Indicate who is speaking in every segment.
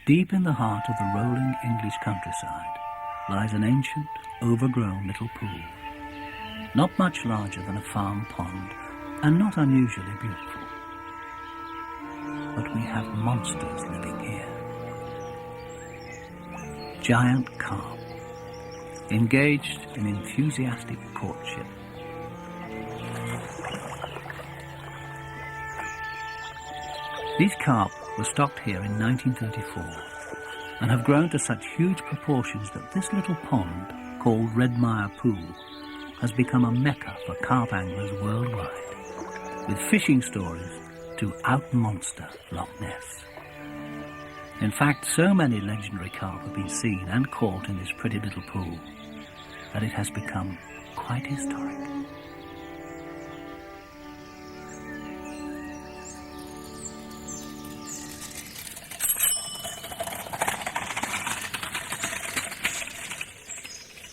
Speaker 1: Deep in the heart of the rolling English countryside lies an ancient, overgrown little pool. Not much larger than a farm pond, and not unusually beautiful. But we have monsters living here. Giant carp, engaged in enthusiastic courtship. These carp were stocked here in 1934 and have grown to such huge proportions that this little pond, called Redmire Pool, has become a mecca for carp anglers worldwide, with fishing stories to out-monster Loch Ness. In fact, so many legendary carp have been seen and caught in this pretty little pool that it has become quite historic.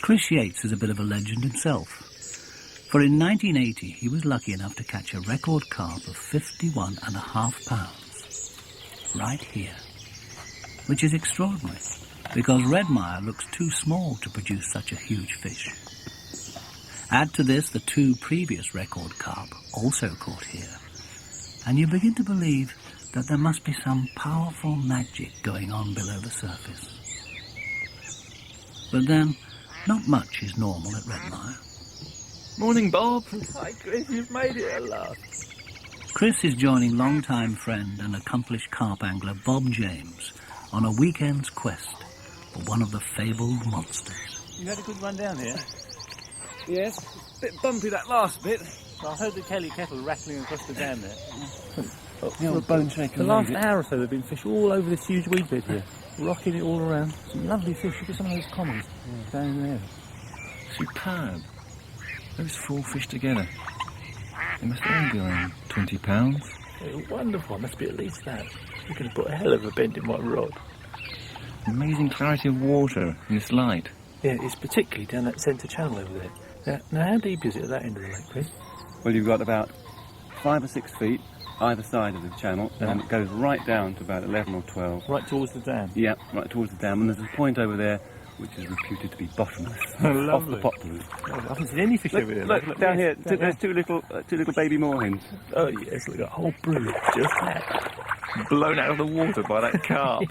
Speaker 1: Chris Yates is a bit of a legend himself, for in 1980 he was lucky enough to catch a record carp of 51.5 pounds, right here, which is extraordinary, because Redmire looks too small to produce such a huge fish. Add to this the 2 previous record carp, also caught here, and you begin to believe that there must be some powerful magic going on below the surface. But then, not much is normal at Redmire.
Speaker 2: Morning, Bob.
Speaker 3: Hi, Chris, you've made it at last.
Speaker 1: Chris is joining long-time friend and accomplished carp angler Bob James on a weekend's quest for one of the fabled monsters.
Speaker 3: You had a good run down here?
Speaker 2: Yes, a bit bumpy that last bit.
Speaker 3: I heard the Kelly kettle rattling across the dam there.
Speaker 2: The old bone shaker.
Speaker 3: The last hour or so there have been fish all over this huge weed bed here, rocking it all around. Some lovely fish. Look at some of those commons down there.
Speaker 2: Superb. Those 4 fish together. They must only be around 20 pounds.
Speaker 3: They're wonderful. Must be at least that. You can put a hell of a bend in one rod.
Speaker 2: Amazing clarity of water in this light.
Speaker 3: Yeah, it's particularly down that centre channel over there. Now how deep is it at that end of the lake, Chris?
Speaker 4: Well, you've got about 5 or 6 feet either side of the channel, and it goes right down to about 11 or 12.
Speaker 3: Right towards the dam?
Speaker 4: Yeah, right towards the dam, and there's a point over there which is reputed to be bottomless.
Speaker 3: Oh,
Speaker 4: off the poplars.
Speaker 3: Oh, I haven't seen any fish over there.
Speaker 4: Look down here. There's two little baby moorhens.
Speaker 3: Oh yes, look, a whole brood. Just that.
Speaker 2: Blown out of the water by that carp.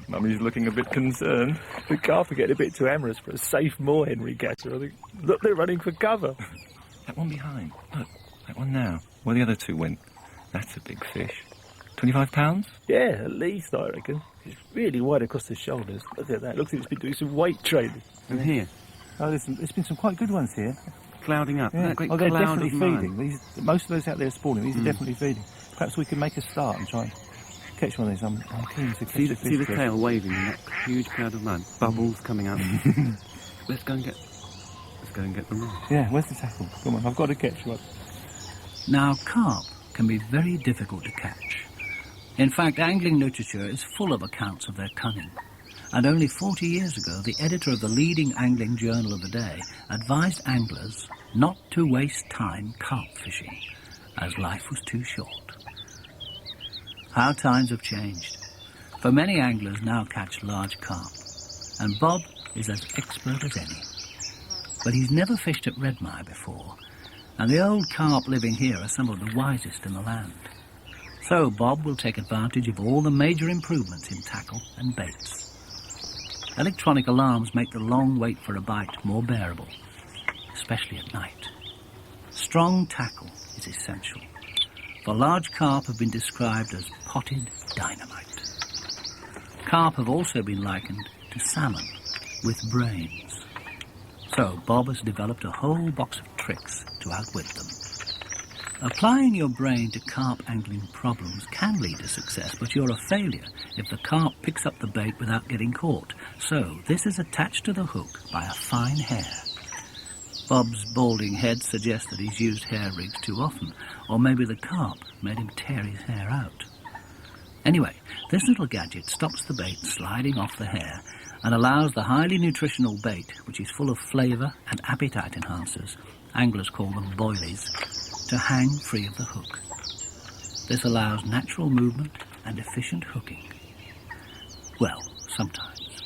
Speaker 2: Mummy's looking a bit concerned.
Speaker 3: The carp are getting a bit too amorous for a safe moorhen regatter. I think. Look, they're running for cover.
Speaker 2: That one behind. Look, that one now. Where the other 2 went. That's a big fish. 25 pounds?
Speaker 3: Yeah, at least, I reckon. It's really wide across the shoulders. Look at that. Looks like it's been doing some weight training.
Speaker 4: And here,
Speaker 3: Oh, there's been some quite good ones here.
Speaker 4: clouding up.
Speaker 3: Yeah.
Speaker 4: That great
Speaker 3: Oh, they're
Speaker 4: cloud
Speaker 3: definitely
Speaker 4: of mud.
Speaker 3: feeding. Most of those out there are spawning. These are definitely feeding. Perhaps we can make a start and try and catch one of these. I'm keen to catch
Speaker 4: See
Speaker 3: a fish.
Speaker 4: the
Speaker 3: Chris.
Speaker 4: tail waving in that huge cloud of mud. Bubbles coming up. Let's go and get them right.
Speaker 3: Yeah, where's the tackle? Come on, I've got to catch one.
Speaker 1: Now, carp can be very difficult to catch. In fact, angling literature is full of accounts of their cunning. And only 40 years ago, the editor of the leading angling journal of the day advised anglers not to waste time carp fishing, as life was too short. How times have changed. For many anglers now catch large carp, and Bob is as expert as any. But he's never fished at Redmire before, and the old carp living here are some of the wisest in the land. So Bob will take advantage of all the major improvements in tackle and baits. Electronic alarms make the long wait for a bite more bearable, especially at night. Strong tackle is essential, for large carp have been described as potted dynamite. Carp have also been likened to salmon with brains. So Bob has developed a whole box of tricks to outwit them. Applying your brain to carp angling problems can lead to success, but you're a failure if the carp picks up the bait without getting caught. So this is attached to the hook by a fine hair. Bob's balding head suggests that he's used hair rigs too often, or maybe the carp made him tear his hair out. Anyway, this little gadget stops the bait sliding off the hair and allows the highly nutritional bait, which is full of flavour and appetite enhancers, anglers call them boilies, to hang free of the hook. This allows natural movement and efficient hooking. Well, sometimes.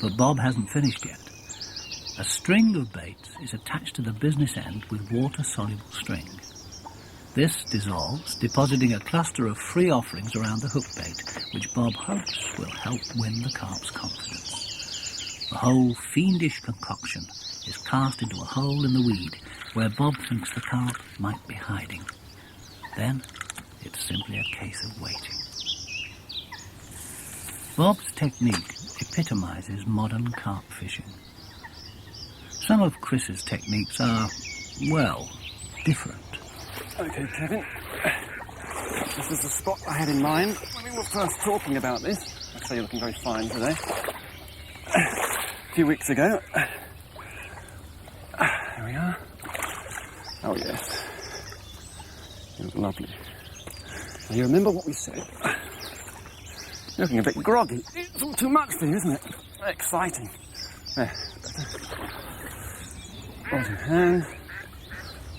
Speaker 1: But Bob hasn't finished yet. A string of baits is attached to the business end with water-soluble string. This dissolves, depositing a cluster of free offerings around the hook bait, which Bob hopes will help win the carp's confidence. The whole fiendish concoction is cast into a hole in the weed where Bob thinks the carp might be hiding. Then it's simply a case of waiting. Bob's technique epitomizes modern carp fishing. Some of Chris's techniques are, well, different.
Speaker 4: Okay, Kevin. This is the spot I had in mind when we were first talking about this. I'd say you're looking very fine today. A few weeks ago. Here we are. Oh, yes. You look lovely. Now, you remember what we said? You're looking a bit groggy. It's all too much for you, isn't it? Very exciting. There, better. Hold your hand.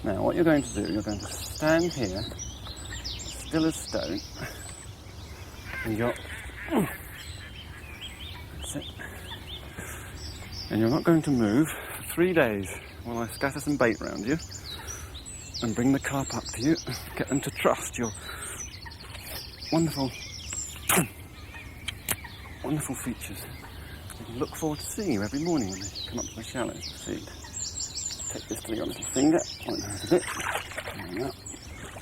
Speaker 4: Now, what you're going to do, you're going to stand here, still as stone, and you're... That's it. And you're not going to move for 3 days while I scatter some bait round you and bring the carp up to you, get them to trust your wonderful, wonderful features. They can look forward to seeing you every morning when they come up to the shallows to feed. Take this to your little finger, point out a bit. There you go.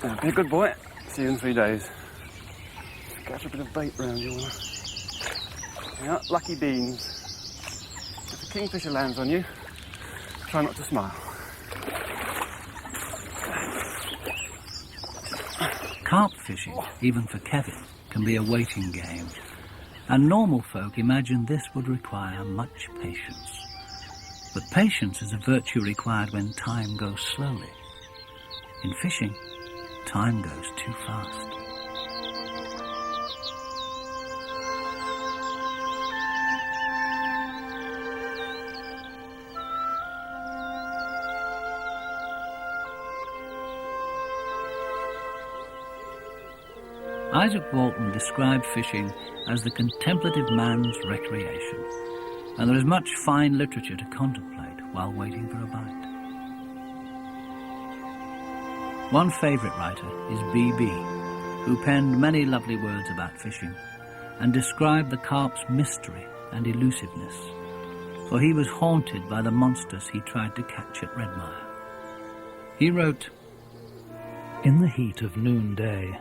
Speaker 4: Now, be a good boy. See you in 3 days. Scatter a bit of bait round you. Yeah, lucky beans. If a kingfisher lands on you, try not to smile.
Speaker 1: Carp fishing, even for Kevin, can be a waiting game. And normal folk imagine this would require much patience. But patience is a virtue required when time goes slowly. In fishing, time goes too fast. Isaac Walton described fishing as the contemplative man's recreation, and there is much fine literature to contemplate while waiting for a bite. One favourite writer is B.B., who penned many lovely words about fishing and described the carp's mystery and elusiveness, for he was haunted by the monsters he tried to catch at Redmire. He wrote, "In the heat of noonday,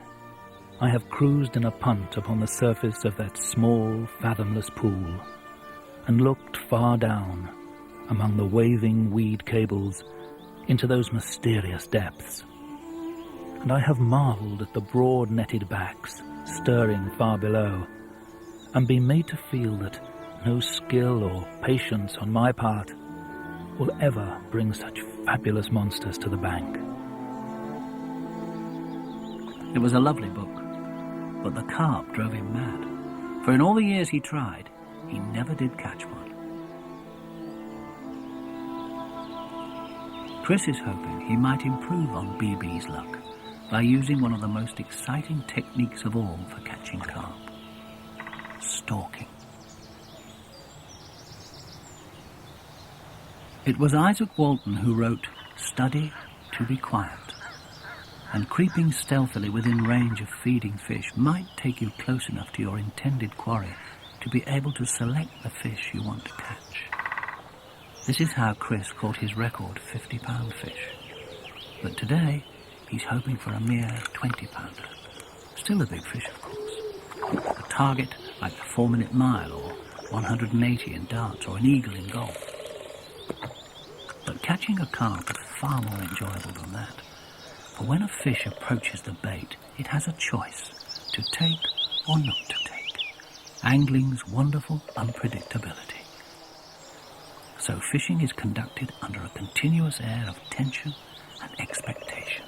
Speaker 1: I have cruised in a punt upon the surface of that small, fathomless pool, and looked far down, among the waving weed cables, into those mysterious depths. And I have marvelled at the broad netted backs stirring far below, and been made to feel that no skill or patience on my part will ever bring such fabulous monsters to the bank." It was a lovely book, but the carp drove him mad, for in all the years he tried, he never did catch one. Chris is hoping he might improve on BB's luck by using one of the most exciting techniques of all for catching carp: stalking. It was Isaac Walton who wrote, "Study to be quiet," and creeping stealthily within range of feeding fish might take you close enough to your intended quarry to be able to select the fish you want to catch. This is how Chris caught his record 50-pound fish. But today, he's hoping for a mere 20-pounder. Still a big fish, of course. A target like the 4-minute mile or 180 in darts or an eagle in golf. But catching a carp is far more enjoyable than that. For when a fish approaches the bait, it has a choice to take or not to take. Angling's wonderful unpredictability. So fishing is conducted under a continuous air of tension and expectation.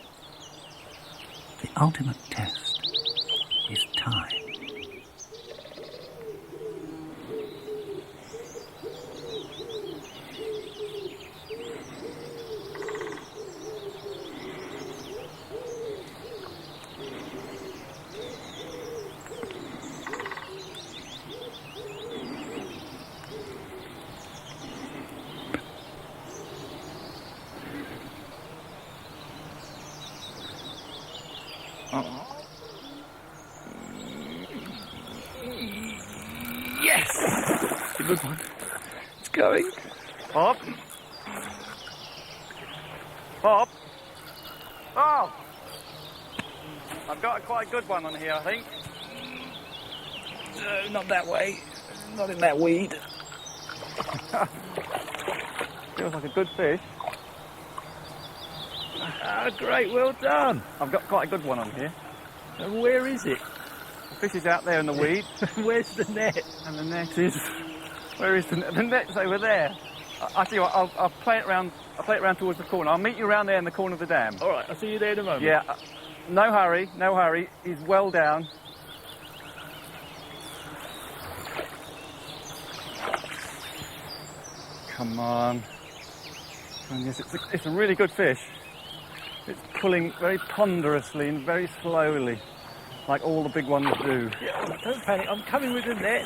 Speaker 1: The ultimate test is time.
Speaker 4: going. Bob? Bob? Oh! I've got quite a good one on here, I think.
Speaker 3: Not that way. Not in that weed.
Speaker 4: Feels like a good fish.
Speaker 3: Ah, great, well done.
Speaker 4: I've got quite a good one on here.
Speaker 3: And where is it?
Speaker 4: The fish is out there in the weed.
Speaker 3: Where's the net?
Speaker 4: And the net is... Where is the net? The net's over there. I'll tell you what, I'll play it round. I'll play it round towards the corner. I'll meet you round there in the corner of the dam.
Speaker 3: All right, I'll see you there in a moment.
Speaker 4: Yeah, no hurry, no hurry. He's well down. Come on. And yes, it's a really good fish. It's pulling very ponderously and very slowly, like all the big ones do.
Speaker 3: Yeah, don't panic, I'm coming with the net.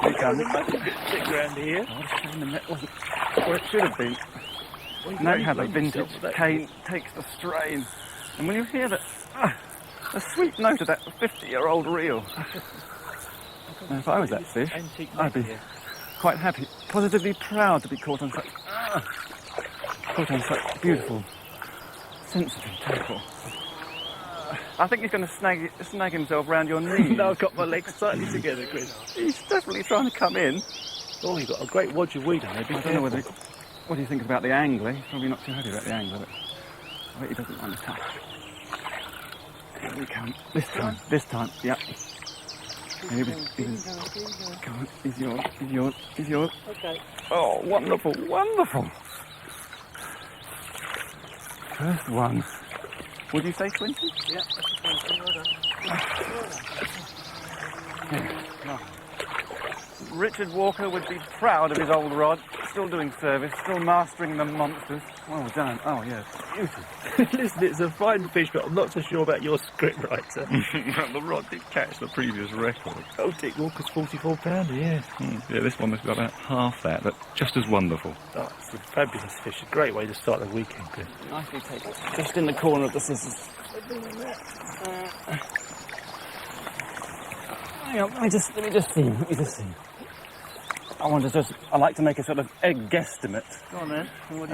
Speaker 4: You come.
Speaker 3: It's a bit thick around here.
Speaker 4: Oh, what a shame the net wasn't where it should have been. Now how the vintage cane takes the strain. And when you hear the sweet note of that 50-year-old reel, now, if I was that fish, I'd be quite happy, positively proud to be caught on such beautiful, sensitive tackle. I think he's going to snag himself round your knee.
Speaker 3: No, I've got my legs tightly together, Chris.
Speaker 4: He's definitely trying to come in.
Speaker 3: Oh, you've got a great wodge of weed on there.
Speaker 4: I don't know whether... What do you think about the angler? He's probably not too happy about the angler, but I bet he doesn't mind the touch. Here we come. This time, yeah. Come on, he's yours.
Speaker 3: Okay.
Speaker 4: Oh, wonderful, wonderful. First one. Would you say 20?
Speaker 3: Yeah, that's 20. Well done.
Speaker 4: Yeah. Richard Walker would be proud of his old rod, still doing service, still mastering the monsters. Well done. Oh, yes. Beautiful.
Speaker 3: Listen, it's a fine fish, but I'm not so sure about your script writer.
Speaker 2: The rod did catch the previous record.
Speaker 3: Oh, Dick Walker's 44 pounder, yeah.
Speaker 2: Yeah, this one has got about half that, but just as wonderful.
Speaker 3: Oh, it's a fabulous fish. A great way to start the weekend, Chris.
Speaker 4: Nicely taken. Just in the corner of the scissors. Hang on, let me just see. I like to make a sort of egg guesstimate.
Speaker 3: Go on then. What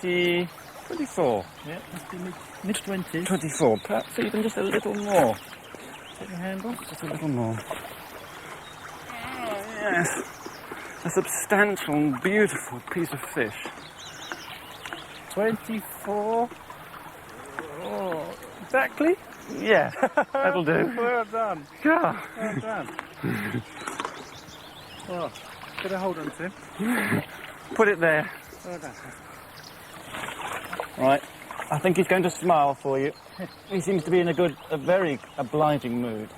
Speaker 3: do you
Speaker 4: 24.
Speaker 3: Yeah, must be mid-20s.
Speaker 4: 24, perhaps even just a little more.
Speaker 3: Take your hand off.
Speaker 4: Just a little more. Oh, yes. A substantial and beautiful piece of fish.
Speaker 3: 24. Oh, exactly?
Speaker 4: Yeah, that'll do.
Speaker 3: Well done.
Speaker 4: Yeah.
Speaker 3: Well done. Oh, get a hold on to him.
Speaker 4: Put it there.
Speaker 3: Well done.
Speaker 4: Right. I think he's going to smile for you. He seems to be in a very obliging mood.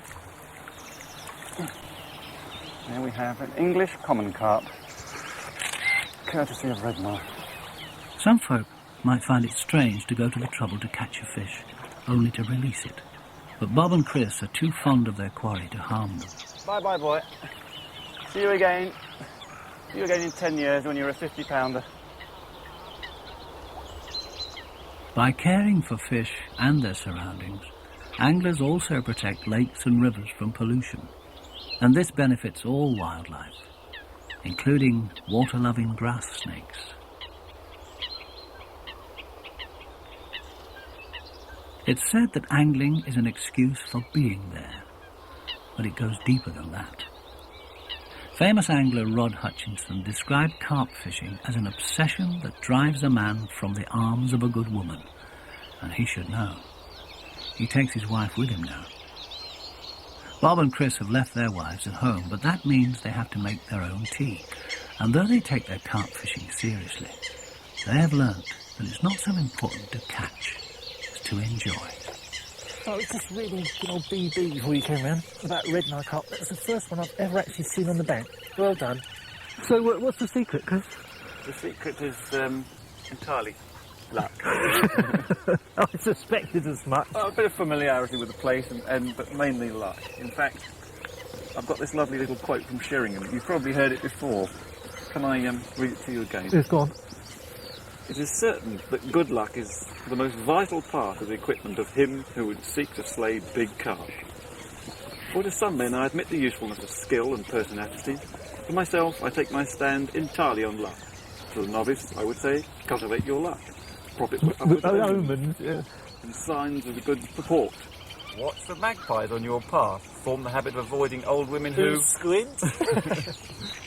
Speaker 4: There we have an English common carp, courtesy of Redmar.
Speaker 1: Some folk might find it strange to go to the trouble to catch a fish, only to release it. But Bob and Chris are too fond of their quarry to harm them.
Speaker 4: Bye-bye, boy. See you again. See you again in 10 years when you're a 50-pounder.
Speaker 1: By caring for fish and their surroundings, anglers also protect lakes and rivers from pollution. And this benefits all wildlife, including water-loving grass snakes. It's said that angling is an excuse for being there, but it goes deeper than that. Famous angler Rod Hutchinson described carp fishing as an obsession that drives a man from the arms of a good woman, and he should know. He takes his wife with him now. Bob and Chris have left their wives at home, but that means they have to make their own tea. And though they take their carp fishing seriously, they have learnt that it's not so important to catch as to enjoy.
Speaker 3: Oh, it's just reading good old BB before you came round about Redmar carp. That was the first one I've ever actually seen on the bank. Well done. So what's the secret, Chris?
Speaker 4: The secret is entirely luck.
Speaker 3: I suspected as much.
Speaker 4: A bit of familiarity with the place, but mainly luck. In fact, I've got this lovely little quote from Sheringham. You've probably heard it before. Can I read it to you again?
Speaker 3: Yes, go on.
Speaker 4: It is certain that good luck is the most vital part of the equipment of him who would seek to slay big carp. For to some men I admit the usefulness of skill and pertinacity,
Speaker 5: For myself, I take my stand entirely on luck. To the novice, I would say, cultivate your luck. Profit with
Speaker 3: Omens, yeah.
Speaker 5: and signs of the good purport.
Speaker 2: Watch the magpies on your path. Form the habit of avoiding old women who
Speaker 3: squint.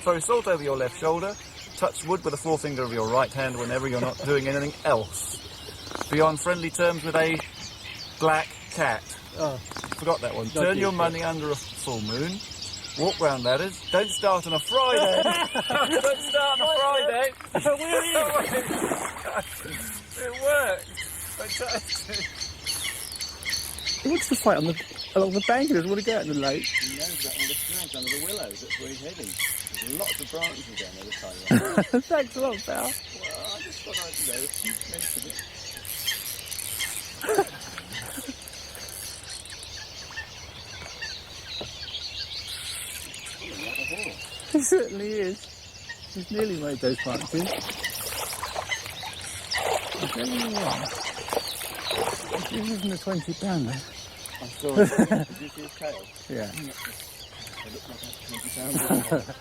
Speaker 2: throw salt over your left shoulder. Touch wood with the forefinger of your right hand whenever you're not doing anything else. Be on friendly terms with a black cat.
Speaker 3: Oh.
Speaker 2: Forgot that one. Turn your money under a full moon. Walk round ladders. Don't start on a Friday. Don't start on a Friday. It worked. Fantastic.
Speaker 4: He wants to fight along the bank. He doesn't want to go out in the lake.
Speaker 5: He knows that on the snags under the willows. That's where he's heading. There's lots of branches down there this time.
Speaker 4: Thanks a lot, pal.
Speaker 5: Well, I just thought I'd mention it.
Speaker 4: He certainly is. He's nearly made those punches. I'll tell you what. This isn't a 20-pounder.
Speaker 5: I saw it. Did you see his tail?
Speaker 4: Yeah.
Speaker 5: It looked like a 20-pounder.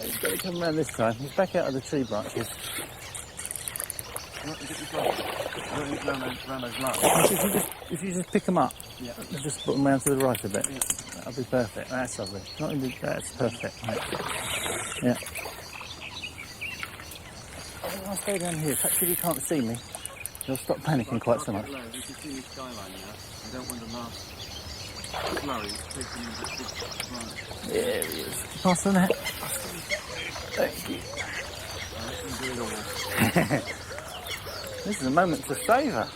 Speaker 4: He's got to come around this time. He's back out of the tree branches.
Speaker 5: Not around those lines.
Speaker 4: If you just pick them up,
Speaker 5: Yeah.
Speaker 4: just put them round to the right a bit.
Speaker 5: Yeah.
Speaker 4: That'll be perfect. That's lovely. Not in the, that's perfect. Right. Yeah. I'll stay down here. Perhaps if you can't see me, you'll stop panicking quite so much.
Speaker 5: You can see the skyline now. You don't want to last. Flurry, taking in that big branch.
Speaker 4: There he is. Pass the net. Thank you. This is a moment to savour.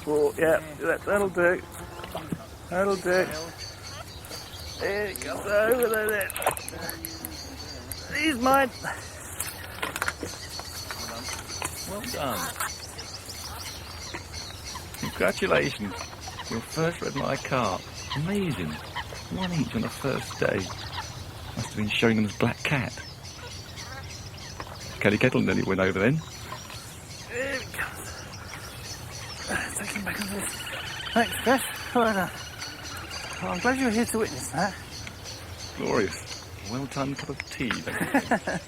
Speaker 4: Oh, yeah, that'll do. That'll do. There he comes over there. He's mine.
Speaker 2: Well done. Congratulations. Your first red-eyed carp. Amazing. One each on the first day. Must have been showing them as black cat. Kelly Kettle nearly went over then.
Speaker 4: There he comes. Take him back on this. Thanks, Beth. Well done. Well, I'm glad you were here to witness that.
Speaker 2: Glorious. Well-done cup of tea. Don't you think?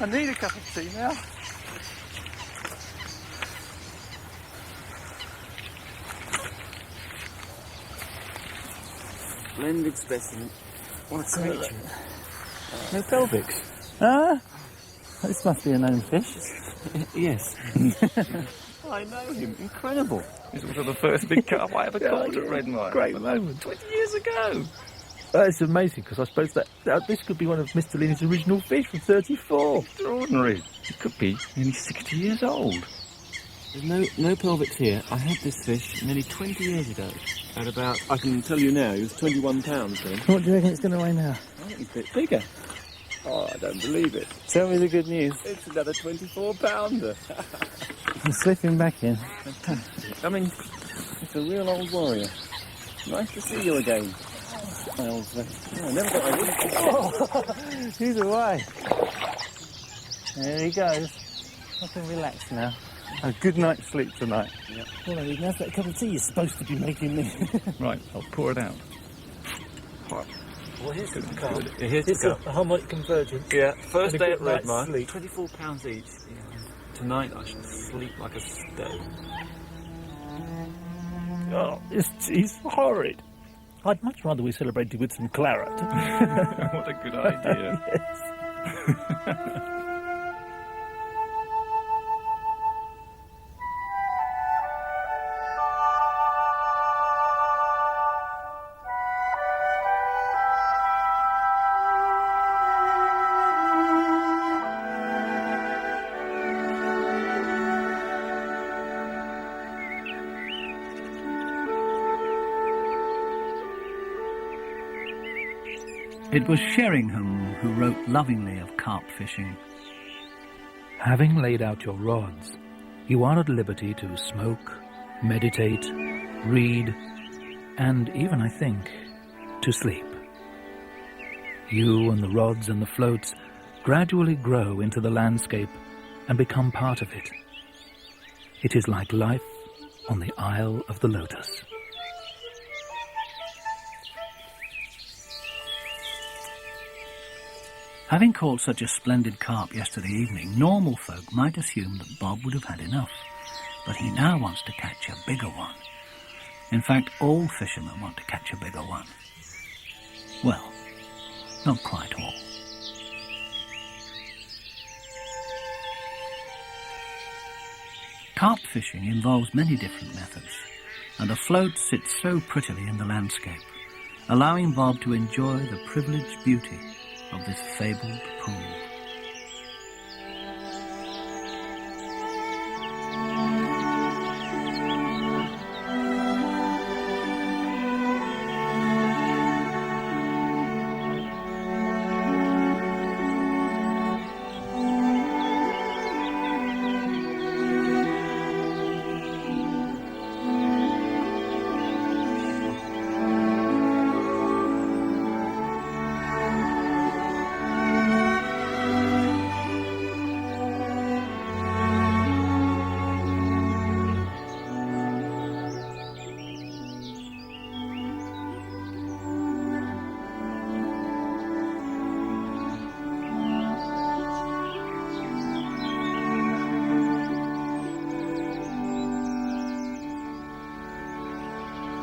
Speaker 4: I need a cup of tea now.
Speaker 5: Splendid specimen. What a creature.
Speaker 4: No pelvics. Ah? This must be a known fish.
Speaker 5: Yes. I know him. Incredible.
Speaker 2: This was the first big carp I ever caught at Red Mine.
Speaker 4: Great moment.
Speaker 2: 20 years ago.
Speaker 3: It's amazing, because I suppose that this could be one of Mr. Leaney's original fish from 34.
Speaker 2: Extraordinary. It could be nearly 60 years old.
Speaker 5: There's no pelvics here. I had this fish nearly 20 years ago. At about, I can tell you now, he was 21 pounds then.
Speaker 4: What do you reckon it's going to weigh now?
Speaker 5: I think it's a bit bigger. Oh, I don't believe it.
Speaker 4: Tell me the good news.
Speaker 5: It's another 24-pounder.
Speaker 4: I'm slipping back in.
Speaker 5: I mean, it's a real old warrior. Nice to see you again. My old friend. Oh, I never thought I would.
Speaker 4: He's away. There he goes. I can relax now. A good night's sleep tonight.
Speaker 5: Yep.
Speaker 3: Well, I need that cup of tea you're supposed to be making me.
Speaker 2: Right, I'll pour it out.
Speaker 3: Well, here's the cup.
Speaker 2: Here's
Speaker 3: It's a harmonic convergence.
Speaker 2: Yeah, first
Speaker 3: And a
Speaker 2: day
Speaker 3: good
Speaker 2: at Red
Speaker 3: night's
Speaker 2: Mine.
Speaker 3: sleep.
Speaker 2: 24 pounds each. Yeah. Tonight I shall sleep like a stone.
Speaker 3: Oh, this tea's horrid. I'd much rather we celebrated with some claret.
Speaker 2: What a good idea.
Speaker 3: Yes.
Speaker 1: It was Sheringham who wrote lovingly of carp fishing.
Speaker 6: Having laid out your rods, you are at liberty to smoke, meditate, read, and even, I think, to sleep. You and the rods and the floats gradually grow into the landscape and become part of it. It is like life on the Isle of the Lotus. Having caught such a splendid carp yesterday evening, normal folk might assume that Bob would have had enough, but he now wants to catch a bigger one. In fact, all fishermen want to catch a bigger one. Well, not quite all. Carp fishing involves many different methods, and a float sits so prettily in the landscape, allowing Bob to enjoy the privileged beauty of this fabled pool.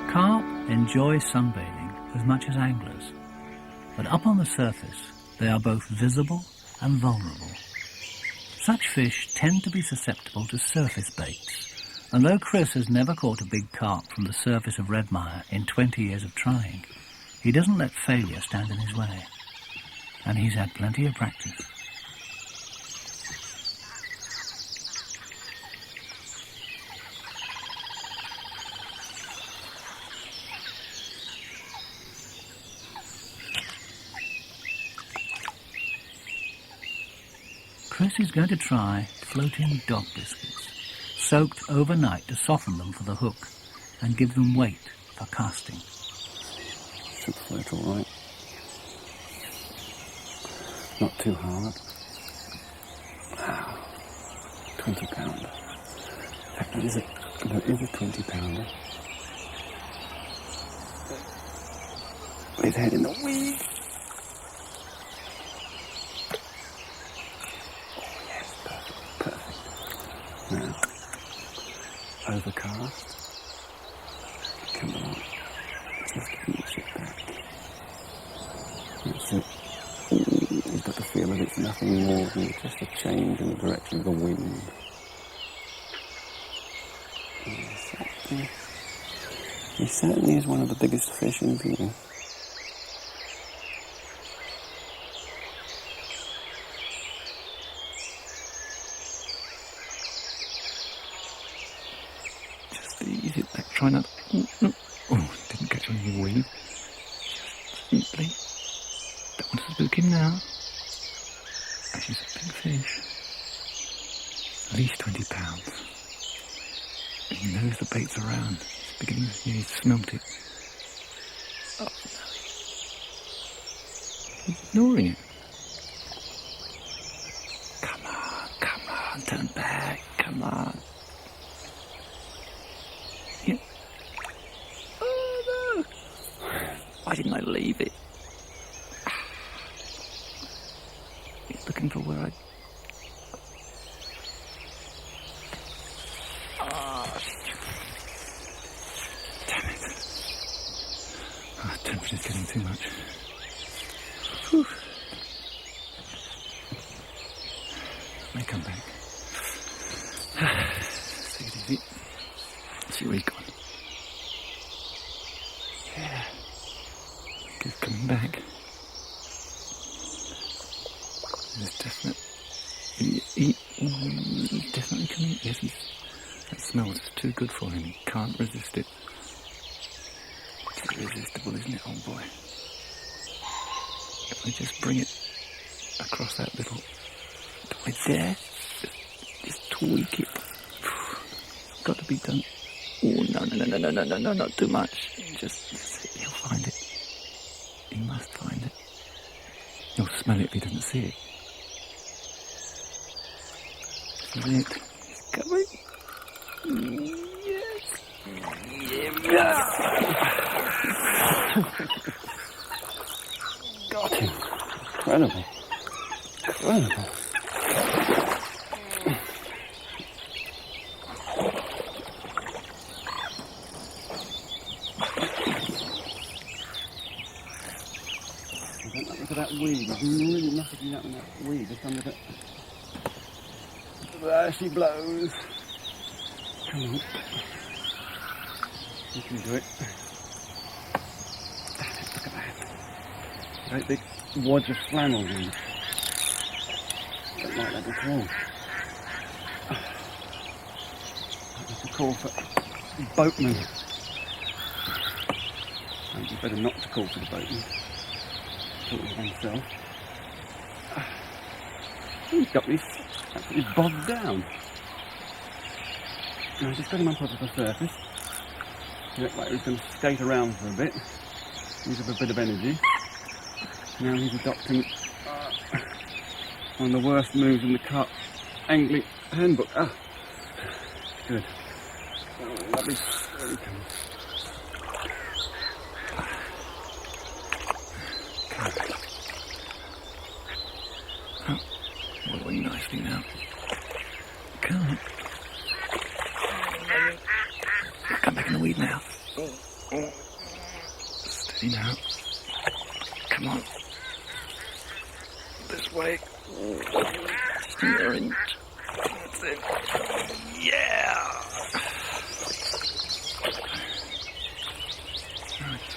Speaker 6: Carp enjoy sunbathing as much as anglers, but up on the surface they are both visible and vulnerable. Such fish tend to be susceptible to surface baits, and though Chris has never caught a big carp from the surface of Redmire in 20 years of trying, he doesn't let failure stand in his way, and he's had plenty of practice. Chris is going to try floating dog biscuits, soaked overnight to soften them for the hook and give them weight for casting.
Speaker 4: Should float all right. Not too hard. Wow. 20 pounder. In fact, that is a 20 pounder. His head in the weed. Now, overcast. Come on, just push it back. That's it. Ooh, you've got to feel that it's nothing more than just a change in the direction of the wind. He certainly is one of the biggest fish in view. Easy back, try not. Oh, didn't catch on your weave. Just simply don't want to spook him now. She's a big fish. At least 20 pounds. And he knows the bait's around. He's beginning to, he's smelt it. Oh no. He's ignoring it. Come on, turn back, come on. Why didn't I leave it? He's looking for where I... Oh, damn it. Oh, temperature's getting too much. Whew. May come back. Take it easy. See where he's gone. Yeah. He's coming back. There's definite... He's definitely coming... Yes, that smells too good for him. He can't resist it. It's irresistible, isn't it, old boy? If I just bring it across that little... Right there. Just tweak it. It's got to be done. Oh, no, not too much. Just he'll find it. He must find it. He'll smell it if he doesn't see it. This is it. He's coming. Yes. Yeah. Got him. Incredible. Incredible. Look at that weed. There's really nothing up in that weed. Just under it. There she blows. Come on. You can do it. Look at that. Great big wodge of flannel weed. Don't like that at all. That's a call for boatmen. And you better not to call for the boatman. Talking to himself. He's got me absolutely bogged down. Now, I just got him up onto the surface. He looked like he was going to skate around for a bit. Use up a bit of energy. Now he's adopting one of the worst moves in the carp angling handbook. Ah, good. Oh, lovely. There he comes. Following nicely now. Come. Come back in the weed now. Steady now. Come on. This way. Just an orange. That's it. Yeah! Right.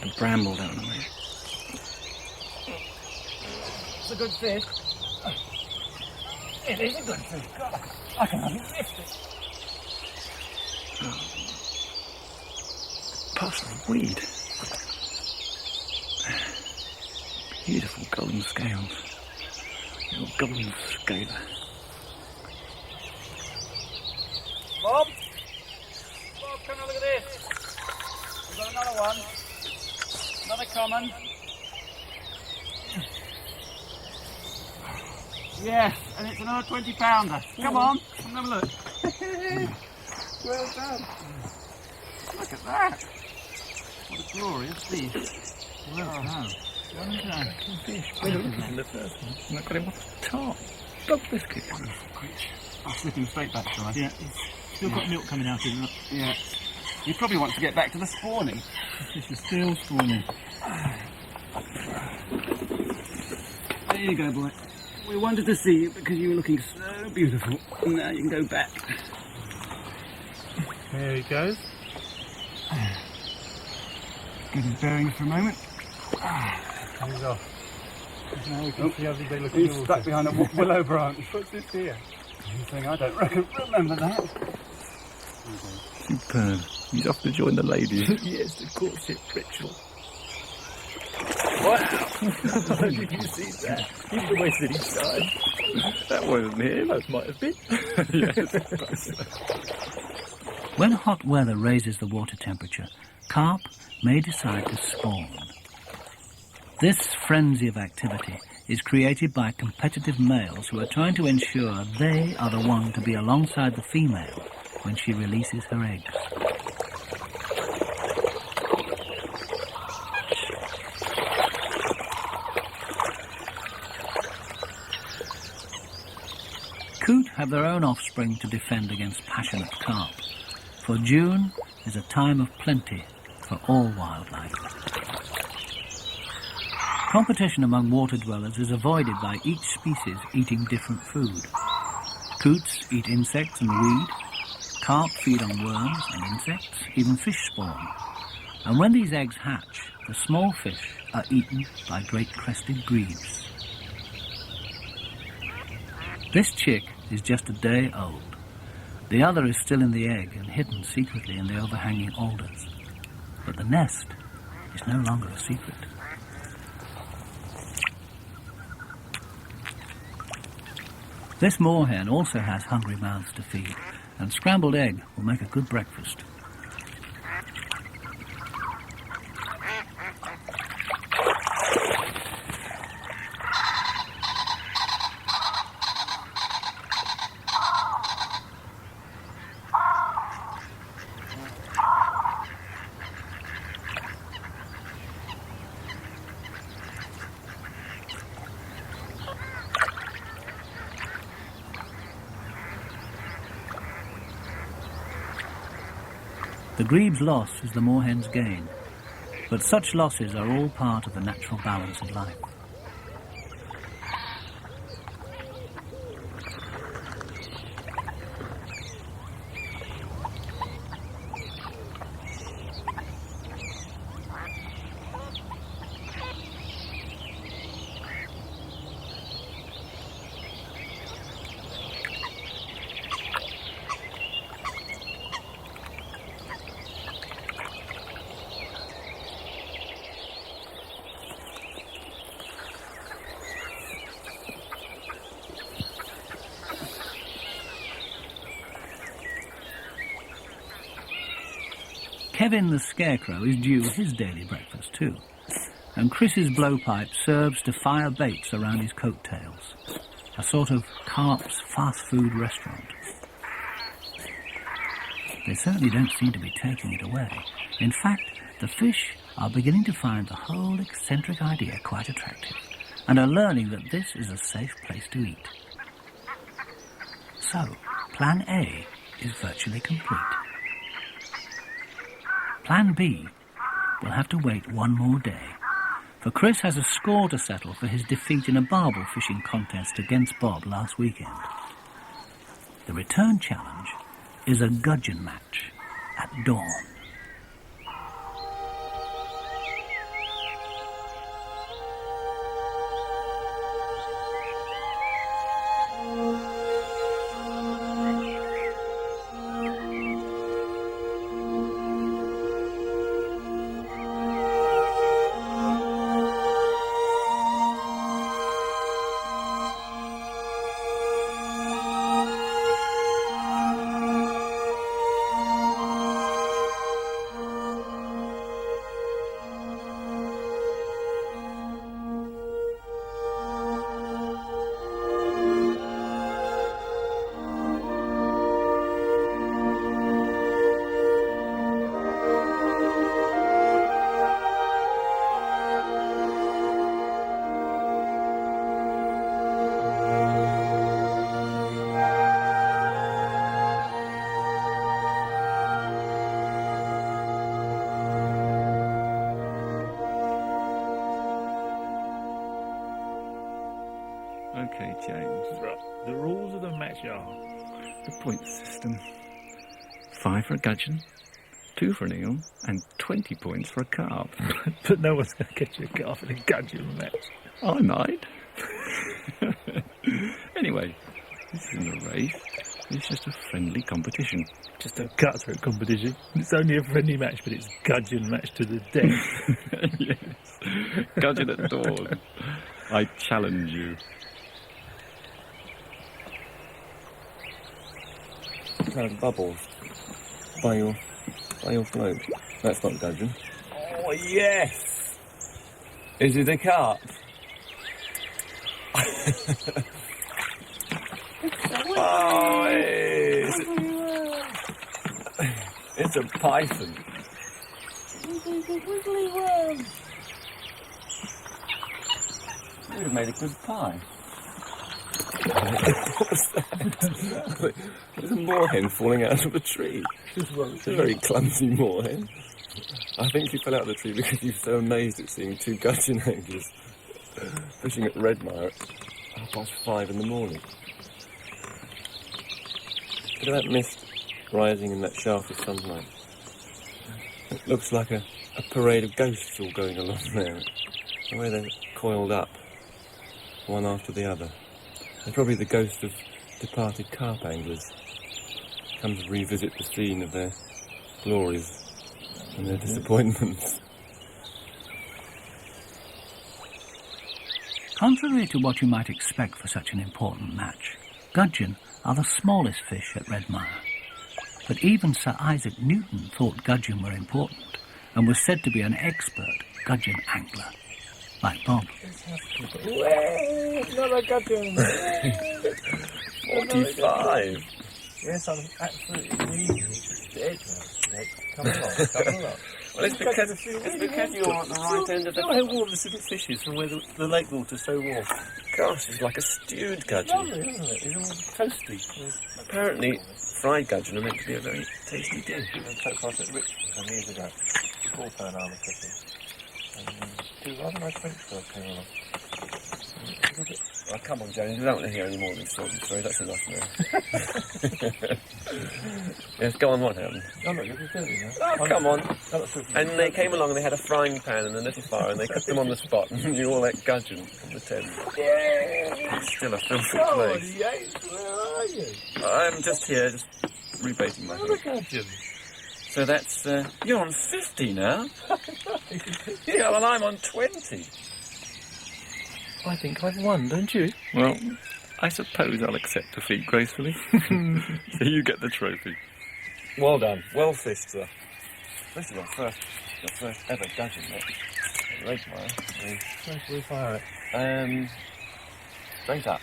Speaker 4: A bramble down the way. It's a good fish. It is a good fish. God, I can hardly lift it. Parcel of weed. Beautiful golden scales. Little golden scaler.
Speaker 2: Bob? Bob, come and look at this. We've got another one. Another common. Yes, and it's another 20-pounder. Come on, come have a look. Well done. Look at that. What a glorious fish. Well done. Well done. Fish. Better than the first one. And I got him off the top. Dog biscuit. I'll slip him straight back, shall I? Yeah, he's still got milk coming out, isn't it? Yeah. He probably wants to get back to the spawning. This is still spawning. There you go, boy. We wanted to see you because you were looking so beautiful. And now you can go back.
Speaker 3: There he goes.
Speaker 2: Get his bearings for a moment.
Speaker 3: He's off. Now we can see how they look.
Speaker 2: He's stuck behind a willow branch.
Speaker 3: What's this here?
Speaker 2: He's saying, I don't remember that.
Speaker 4: Superb. He's off to join the ladies.
Speaker 3: Yes, the courtship ritual.
Speaker 4: Wow! Did you see that?
Speaker 3: He's the wasted each side.
Speaker 4: That wasn't him.
Speaker 3: That might have been.
Speaker 4: Yes.
Speaker 6: When hot weather raises the water temperature, carp may decide to spawn. This frenzy of activity is created by competitive males who are trying to ensure they are the one to be alongside the female when she releases her eggs. Coot have their own offspring to defend against passionate carp, for June is a time of plenty for all wildlife. Competition among water dwellers is avoided by each species eating different food. Coots eat insects and weed, carp feed on worms and insects, even fish spawn. And when these eggs hatch, the small fish are eaten by great crested grebes. This chick is just a day old. The other is still in the egg and hidden secretly in the overhanging alders. But the nest is no longer a secret. This moorhen also has hungry mouths to feed, and scrambled egg will make a good breakfast.
Speaker 1: The grebe's loss is the moorhen's gain. But such losses are all part of the natural balance of life. Kevin the Scarecrow is due his daily breakfast too, and Chris's blowpipe serves to fire baits around his coattails, a sort of carp's fast food restaurant. They certainly don't seem to be taking it away. In fact, the fish are beginning to find the whole eccentric idea quite attractive, and are learning that this is a safe place to eat. So, Plan A is virtually complete. Plan B will have to wait one more day, for Chris has a score to settle for his defeat in a barbel fishing contest against Bob last weekend. The return challenge is a gudgeon match at dawn.
Speaker 4: Okay, James.
Speaker 3: Right. The rules of the match are...
Speaker 4: The point system. 5 for a gudgeon, 2 for an eel, and 20 points for a carp.
Speaker 3: But no one's going to get you a carp in a gudgeon match.
Speaker 4: I might. Anyway, this isn't a race. It's just a friendly competition.
Speaker 3: Just a cutthroat competition. It's only a friendly match, but it's gudgeon match to the death.
Speaker 4: Yes. Gudgeon at dawn. I challenge you.
Speaker 5: Bubbles by your float. That's not gudgeon.
Speaker 2: Oh, yes! Is it a carp? Oh, it's a python. You would have made a good pie.
Speaker 5: What was that? There's a moorhen falling out of a tree. It's a very clumsy moorhen. I think he fell out of the tree because he was so amazed at seeing 2 gudgeon anglers fishing at Redmire at 5:30 in the morning. Look at that mist rising in that shaft of sunlight. It looks like a parade of ghosts all going along there. The way they're coiled up, one after the other. They're probably the ghosts of departed carp anglers, come to revisit the scene of their glories and their disappointments.
Speaker 1: Contrary to what you might expect for such an important match, gudgeon are the smallest fish at Redmire. But even Sir Isaac Newton thought gudgeon were important and was said to be an expert gudgeon angler, like Bob.
Speaker 3: Another gudgeon!
Speaker 5: 45!
Speaker 3: Yes, I'm absolutely dead. Come along.
Speaker 5: Well, it's because you're at the right end of the...
Speaker 3: Look how warm the fishes from where the lake water's so warm.
Speaker 5: Gosh, it's like a stewed gudgeon.
Speaker 3: Lovely, isn't it? It's all toasty.
Speaker 5: Apparently, fried gudgeon are meant to be a very tasty dish.
Speaker 3: And so far, it's rich some years ago. 4 pound armour cooking. And 2 rather nice French girls came along.
Speaker 5: Oh, come on, James, we don't want to hear any more of these sorts of stories. That's enough now. Yes, go on, what happened?
Speaker 3: Oh, look, you're dirty now.
Speaker 5: Oh, come on.
Speaker 3: Oh, look,
Speaker 5: And they came along and they had a frying pan and a little fire and they cooked them on the spot and you all that gudgeon from the tent.
Speaker 3: yeah!
Speaker 5: It's still a filthy
Speaker 3: Oh,
Speaker 5: place.
Speaker 3: Yates, where are you?
Speaker 5: I'm just here, just rebaiting my
Speaker 3: Another
Speaker 5: head.
Speaker 3: gudgeon.
Speaker 5: So that's, you're on 50 now? Yeah, well, I'm on 20.
Speaker 3: I think I've won, don't you?
Speaker 5: Well, I suppose I'll accept defeat gracefully. So you get the trophy. Well done. Well fished, sir. This is your first ever gudgeon, mate. Redmire.
Speaker 3: Where should we fire it?
Speaker 5: Straight up.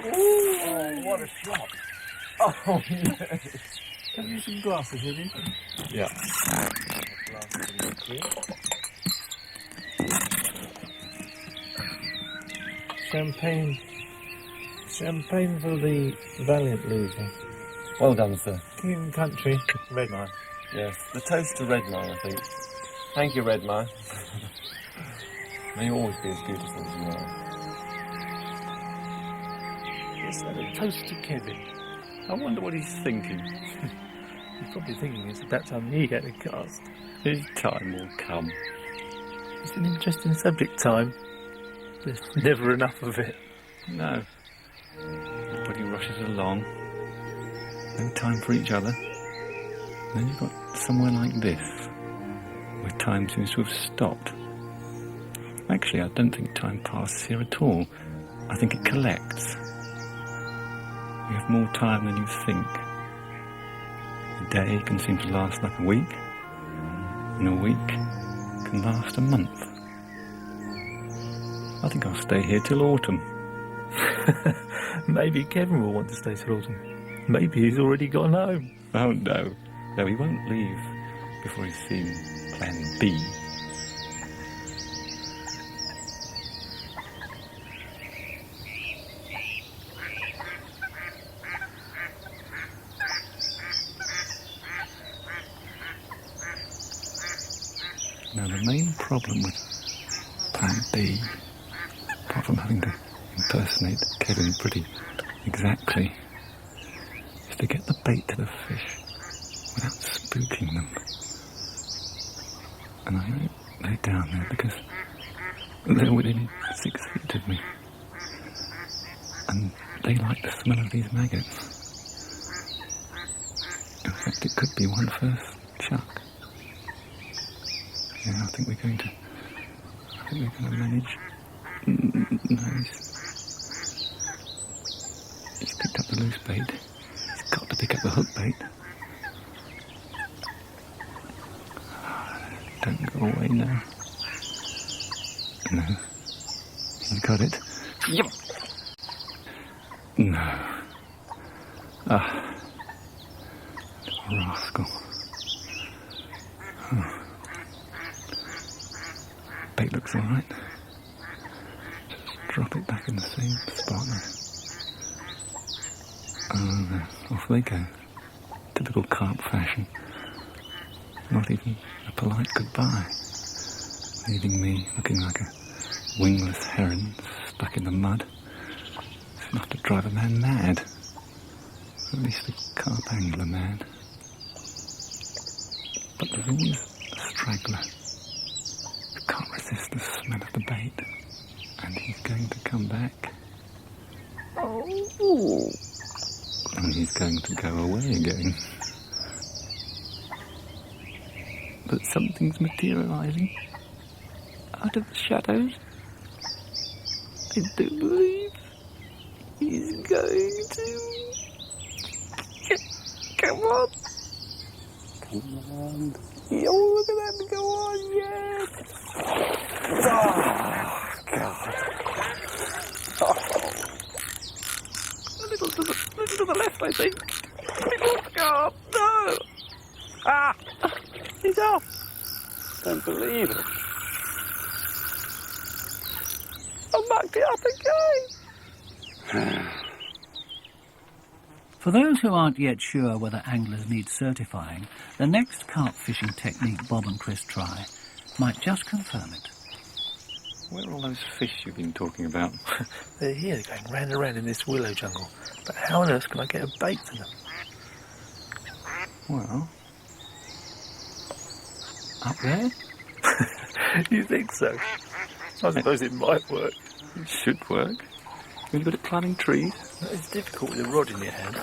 Speaker 3: Oh, what a shot. Oh, yes. Have you some glasses with you?
Speaker 5: Yeah.
Speaker 3: Glasses in the queue. Champagne. Champagne for the valiant loser.
Speaker 5: Well done, sir.
Speaker 3: King country. Redmire.
Speaker 5: Yes. The toast to Redmire, I think. Thank you, Redmire. May you always be as beautiful as you are.
Speaker 3: Yes, and a toast to Kevin.
Speaker 5: I wonder what he's thinking.
Speaker 3: He's probably thinking it's about time you get a cast.
Speaker 5: His time will come.
Speaker 3: It's an interesting subject, time. There's never enough of it.
Speaker 5: No. Everybody rushes along. No time for each other. Then you've got somewhere like this, where time seems to have stopped. Actually, I don't think time passes here at all. I think it collects. You have more time than you think. A day can seem to last like a week, and a week can last a month. I think I'll stay here till autumn.
Speaker 3: Maybe Kevin will want to stay till autumn. Maybe he's already gone home.
Speaker 5: Oh no. No, he won't leave before he's seen Plan B. Now the main problem with Plan B, apart from having to impersonate Kevin pretty exactly, is to get the bait to the fish without spooking them. And I know they're down there because they're within 6 feet of me. And they like the smell of these maggots. In fact, it could be one first chuck. Yeah, I think we're going to manage. No, he's picked up the loose bait. He's got to pick up the hook bait. Don't go away now. No. He's got it. Yep. No. Ah. Rascal. Oh. Bait looks alright. Just drop it back in the same spot now. Oh no. Off they go. Typical carp fashion. Not even a polite goodbye, leaving me looking like a wingless heron stuck in the mud. It's enough to drive a man mad, at least a carp angler mad. But there's always a straggler who can't resist the smell of the bait, and he's going to come back. Oh! And he's going to go away again. But something's materialising out of the shadows. I do believe he's going to... Come on! Come on! Oh, look at that go on, yes! Oh, God! Oh. A little to the left, I think. Oh, no! Ah! He's off! Don't believe it. I backed it up again!
Speaker 1: For those who aren't yet sure whether anglers need certifying, the next carp fishing technique Bob and Chris try might just confirm it.
Speaker 5: Where are all those fish you've been talking about?
Speaker 3: They're here, going round and round in this willow jungle. But how on earth can I get a bait to them?
Speaker 5: Well, up there?
Speaker 3: You think so? I suppose it might work.
Speaker 5: It should work. You're good at climbing trees?
Speaker 3: It's difficult with a rod in your hand.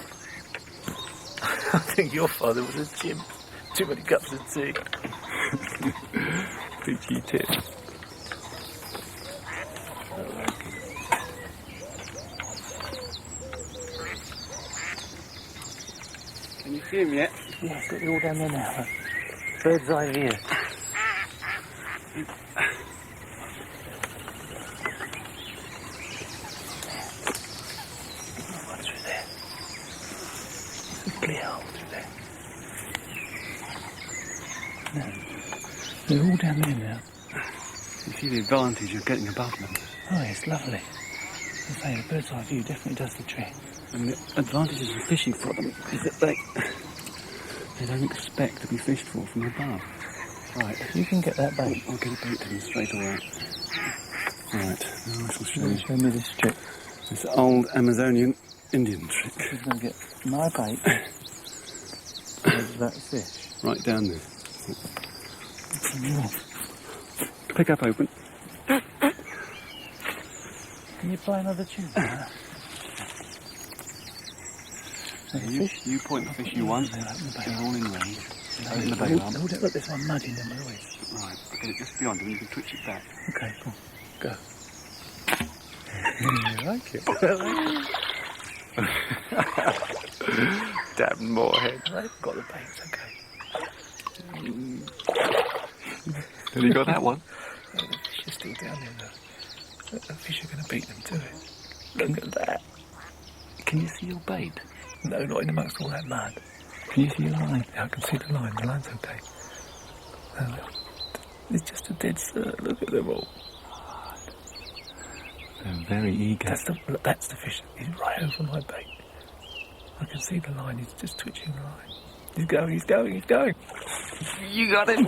Speaker 3: I think your father was a chimp. Too many cups of tea.
Speaker 5: Peachy tip.
Speaker 4: Can you see him yet?
Speaker 3: Yeah, it's got you all down there now. Bird's eye view. One through there. It's a clear hole through there. No. They're all down there now.
Speaker 4: You see the advantage of getting above them.
Speaker 3: Oh, it's lovely. I say, the bird's eye view definitely does the trick.
Speaker 4: And the advantages of fishing for them is that they don't expect to be fished for from above. Right.
Speaker 3: You can get that bait.
Speaker 4: I'll get a bait to them straight away. Right, now I shall show you
Speaker 3: Show me this trick.
Speaker 4: this old Amazonian Indian trick.
Speaker 3: She's going to get my bait. There's that fish.
Speaker 4: Right down there. Pick up open.
Speaker 3: Can you play another tune?
Speaker 4: You point the fish you want. They're all in range. Open the bait arm.
Speaker 3: Hold it, look, there's one mud in them always.
Speaker 4: Right, I'll get it just beyond them. You can twitch it back.
Speaker 3: Okay, cool. Go.
Speaker 5: I like it. Damn moorhead.
Speaker 3: They've got the baits, okay.
Speaker 5: Have you got that one?
Speaker 3: Oh, the fish are still down there though. Look, the fish are going to beat them to it. Look at that.
Speaker 5: Can you see your bait?
Speaker 3: No, not in amongst all that mud.
Speaker 5: Can you see your line?
Speaker 3: Yeah, I can see the line. The line's okay. Oh, look. It's just a dead cert. Look at them all.
Speaker 5: They're very eager.
Speaker 3: Look, that's the fish. He's right over my bait. I can see the line. He's just twitching the line. He's going, he's going, he's going.
Speaker 5: You got him!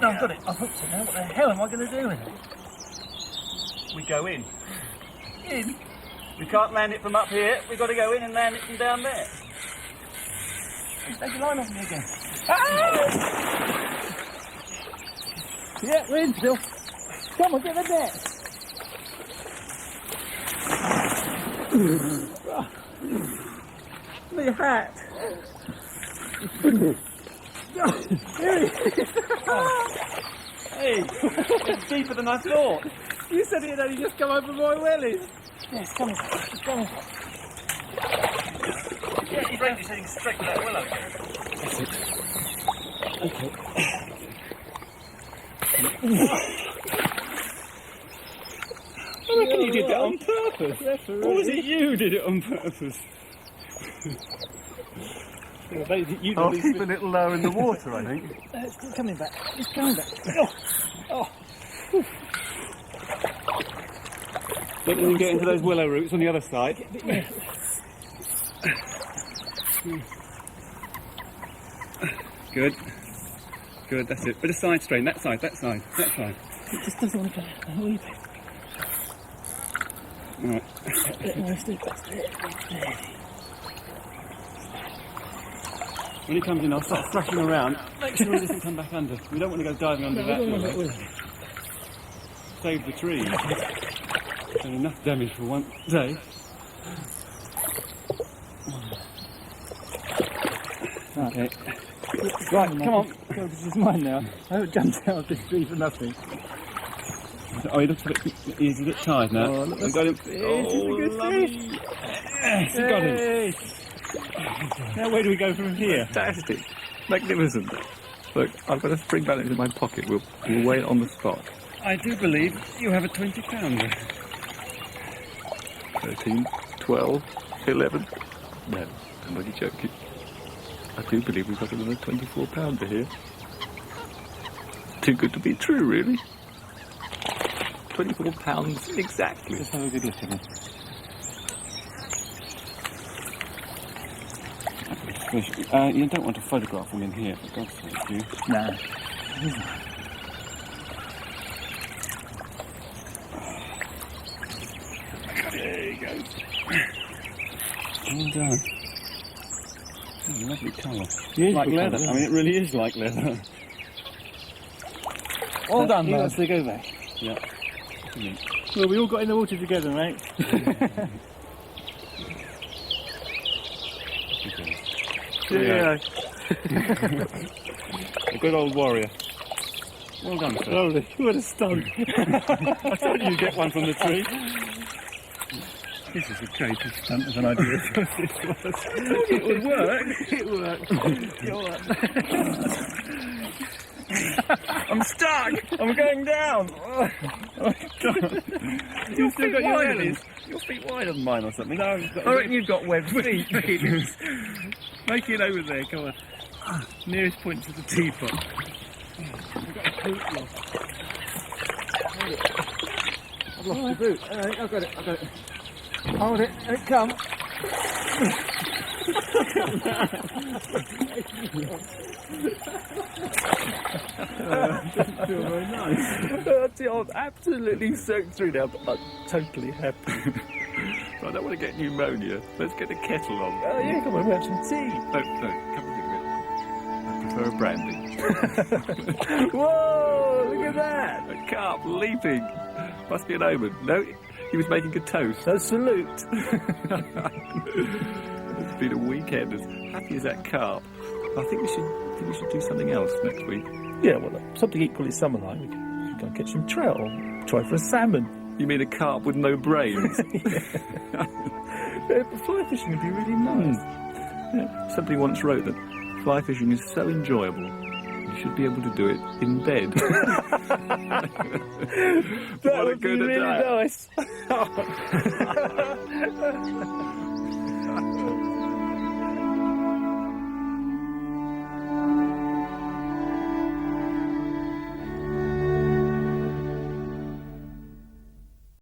Speaker 3: No, I've got it. I've hooked it now. What the hell am I going to do with it?
Speaker 2: We go in. In? We can't land it from up here. We've got to go in and land it from down there.
Speaker 3: Take your line off me again. Ah! Yeah, we're in still. Come on, get the net. My hat.
Speaker 2: Hey, it's deeper than I thought. You said it had only just come over my wellies.
Speaker 3: Yeah, it's coming. It's coming.
Speaker 2: Yeah, he's ready heading straight to that willow.
Speaker 3: Okay.
Speaker 4: I reckon you did that on purpose. Or was it you did it on purpose?
Speaker 5: I'll keep a little lower in the water, I think.
Speaker 3: It's coming back. It's coming back. Oh.
Speaker 4: Don't you get into those willow roots on the other side?
Speaker 3: Yeah.
Speaker 4: Good. Good, that's it. Bit of side strain, that side.
Speaker 3: It just doesn't want to go a wee bit.
Speaker 4: Right. When he comes in, I'll start thrashing around. Make sure he doesn't come back under. We don't want to go diving under that willow. Save the tree. Done enough damage for one day. Okay. Right, come on.
Speaker 3: Go, this is mine now. I haven't jumped out of this tree for nothing.
Speaker 4: Oh, he looks a bit tired now.
Speaker 3: Oh, look,
Speaker 4: we got him.
Speaker 3: It's a good fish.
Speaker 4: Yes, we got him. Now where do we go from here?
Speaker 5: Fantastic. Magnificent. Look, I've got a spring balance in my pocket. We'll weigh it on the spot.
Speaker 4: I do believe you have a 20-pounder.
Speaker 5: 13, 12, 11. No, I'm only joking. I do believe we've got another 24-pounder here. Too good to be true, really.
Speaker 2: 24 pounds exactly.
Speaker 4: Let's have a good look at him. You don't want to photograph them in here, for God's sake, do you?
Speaker 2: No.
Speaker 4: There you go. Well done. Oh, lovely colour. Like leather. I mean, it really is like leather.
Speaker 3: Well done,
Speaker 4: He
Speaker 3: man.
Speaker 4: wants to go back. Yeah.
Speaker 3: Well, we all got in the water together, mate.
Speaker 4: Yeah. A good old warrior. Well done, sir.
Speaker 3: Lovely. What a stunt.
Speaker 4: I thought you'd get one from the tree. This is the greatest stunt of an idea.
Speaker 3: It would work. It worked. It worked.
Speaker 4: I'm stuck! I'm going down! Oh, God. You've still got your wellies. Your feet wider than mine or something. No,
Speaker 3: I reckon you've got web feet.
Speaker 4: Make it over there, come on. Nearest point to the teapot.
Speaker 3: I've lost the boot. I've got it. Hold it. Here it comes.
Speaker 4: Doesn't feel very nice.
Speaker 2: I'm absolutely soaked through now, but I'm totally happy. I don't want to get pneumonia. Let's get the kettle on.
Speaker 3: Oh, yeah, come on, we'll have some tea.
Speaker 2: No, come and think of it. I prefer a brandy.
Speaker 3: Whoa, look at that.
Speaker 2: A carp leaping. Must be an omen. No, he was making a toast.
Speaker 3: So salute.
Speaker 2: It's been a weekend as happy as that carp. I think we should do something else next week.
Speaker 3: Yeah, well, something equally summer-like. We can go and catch some trout or try for a salmon.
Speaker 2: You mean a carp with no brains?
Speaker 3: Fly fishing would be really nice.
Speaker 2: Yeah. Somebody once wrote that fly fishing is so enjoyable, you should be able to do it in bed.
Speaker 3: That would be really nice.